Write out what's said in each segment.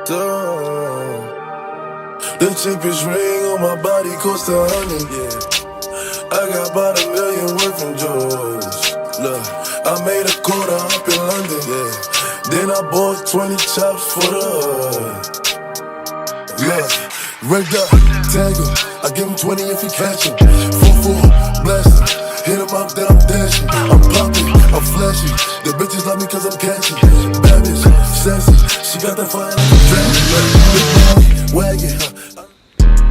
The cheapest ring on my body cost 100, yeah. I got about $1 million worth from George. Look, I made a quarter up in London, yeah. Then I bought 20 chops for the hood. Look, rigged up, tag him. I give him 20 if he catch him. 4-4, blast him. Hit him up, then I'm dashing. I'm popping, I'm flashy. The bitches love me cause I'm catchy. Bad bitch, sassy. She got that fire like a dragon. Wagon.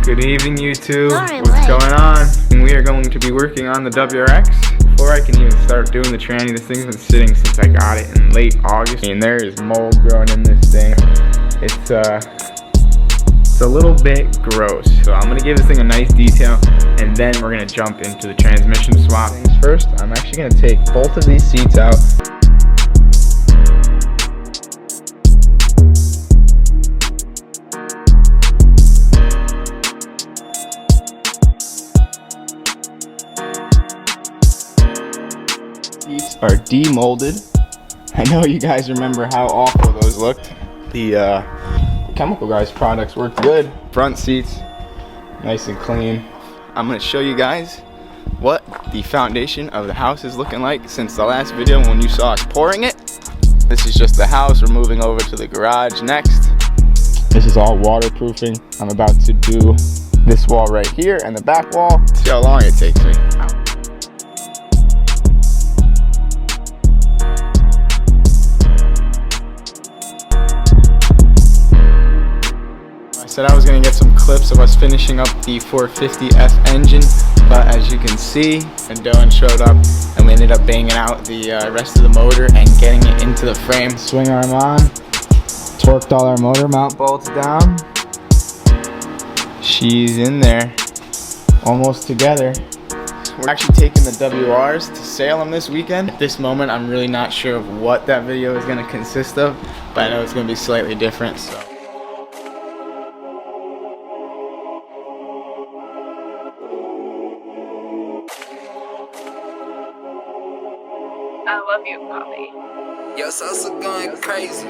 Good evening, YouTube. What's going on? We are going to be working on the WRX. Before I can even start doing the tranny, this thing's been sitting since I got it in late August. And there is mold growing in this thing. It's a little bit gross. So I'm gonna give this thing a nice detail, and then we're gonna jump into the transmission swap. First, I'm actually gonna take both of these seats out. Seats are demolded. I know you guys remember how awful those looked. The Chemical Guys products worked good. Front seats, nice and clean. I'm gonna show you guys what the foundation of the house is looking like since the last video when you saw us pouring it. This is just the house. We're moving over to the garage next. This is all waterproofing. I'm about to do this wall right here and the back wall. See how long it takes me. I said I was going to get some clips of us finishing up the 450F engine, but as you can see, Dylan showed up and we ended up banging out the rest of the motor and getting it into the frame. Swing arm on, torqued all our motor mount bolts down. She's in there, almost together. We're actually taking the WRs to Salem this weekend. At this moment, I'm really not sure of what that video is going to consist of, but I know it's going to be slightly different. So. I love you, Poppy. Your salsa going crazy.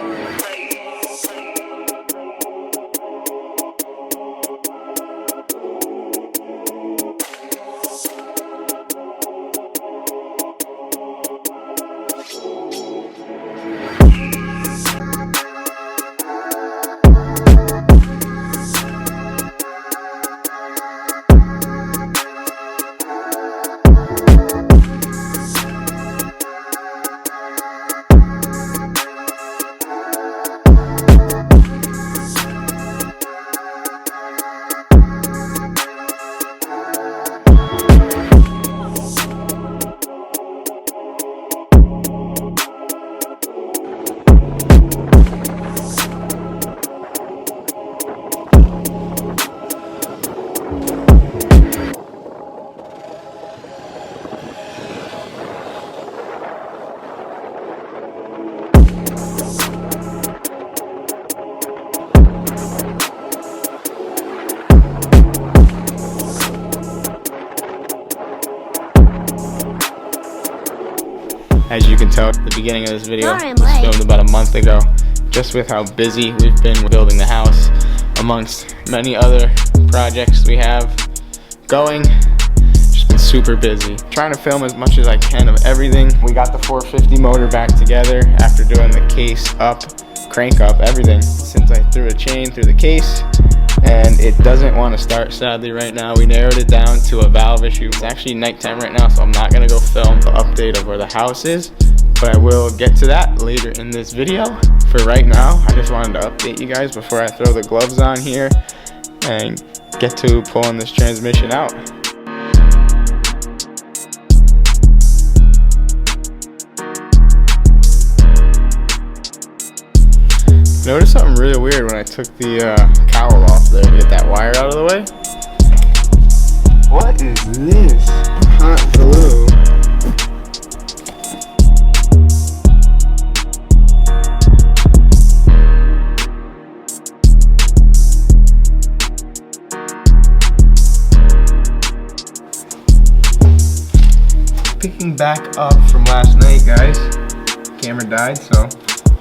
As you can tell at the beginning of this video, it was filmed about a month ago. Just with how busy we've been building the house, amongst many other projects we have going. Just been super busy. Trying to film as much as I can of everything. We got the 450 motor back together after doing the case up, crank up, everything. Since I threw a chain through the case, and it doesn't want to start sadly right now. We narrowed it down to a valve issue. It's actually nighttime right now, so I'm not going to go film the update of where the house is, but I will get to that later in this video. For right now, I just wanted to update you guys before I throw the gloves on here and get to pulling this transmission out. Notice something really weird when I took the cowl off there to get that wire out of the way. What is this? Hot glue. Picking back up from last night, guys. Camera died, so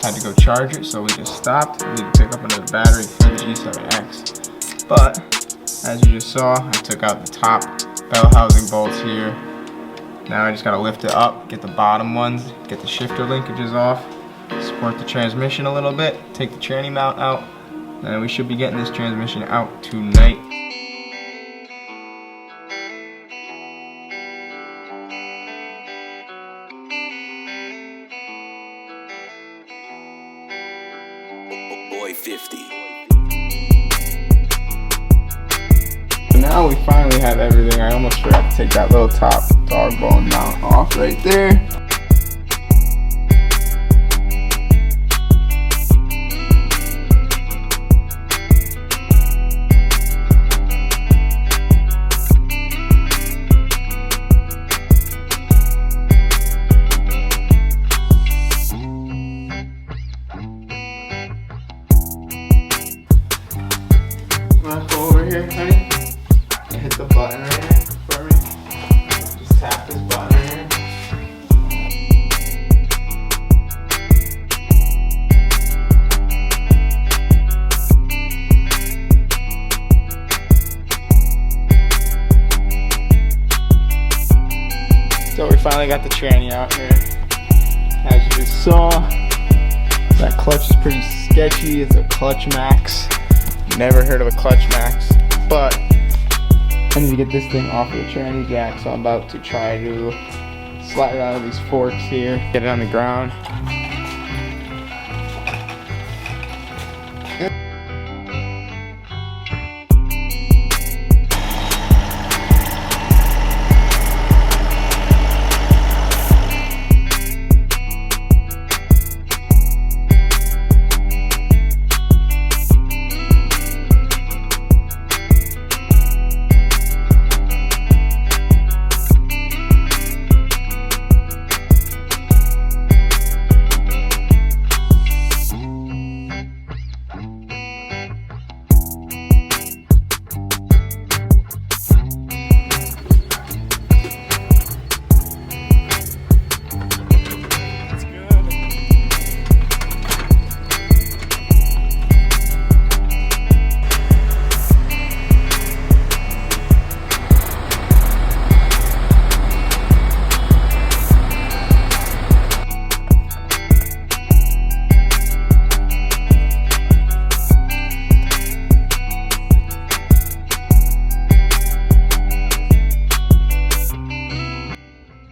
had to go charge it, so we just stopped. We need to pick up another battery for the G7X. But as you just saw, I took out the top bell housing bolts here. Now I just gotta lift it up, get the bottom ones, get the shifter linkages off, support the transmission a little bit, take the tranny mount out, and we should be getting this transmission out tonight. Boy 50. Now we finally have everything. I almost forgot to take that little top dog bone mount off right there. Wanna go over here, honey? Hit the button right here for me. Just tap this button right here. So we finally got the tranny out here. As you just saw, that clutch is pretty sketchy. It's a Clutch Max. Never heard of a Clutch Max, but I need to get this thing off of the tranny jack, so I'm about to try to slide it out of these forks here, get it on the ground.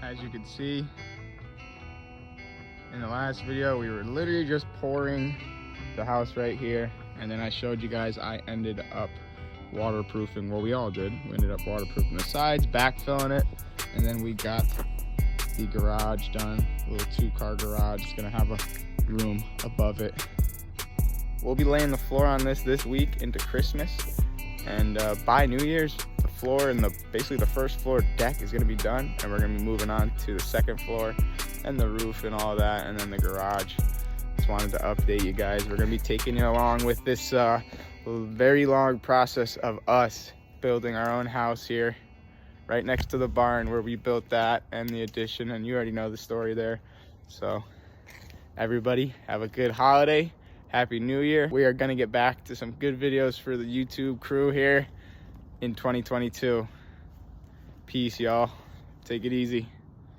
As you can see in the last video, we were literally just pouring the house right here, and then I showed you guys I ended up waterproofing. Well, we all did. We ended up waterproofing the sides, backfilling it, and then we got the garage done. A little 2-car garage. It's gonna have a room above it. We'll be laying the floor on this week into Christmas, and by New Year's, the floor and basically the first floor deck is going to be done, and we're going to be moving on to the second floor and the roof and all that, and then the garage. Just wanted to update you guys. We're going to be taking you along with this very long process of us building our own house here right next to the barn where we built that and the addition, and you already know the story there. So everybody have a good holiday. Happy New Year. We are going to get back to some good videos for the YouTube crew here in 2022. Peace, y'all. Take it easy.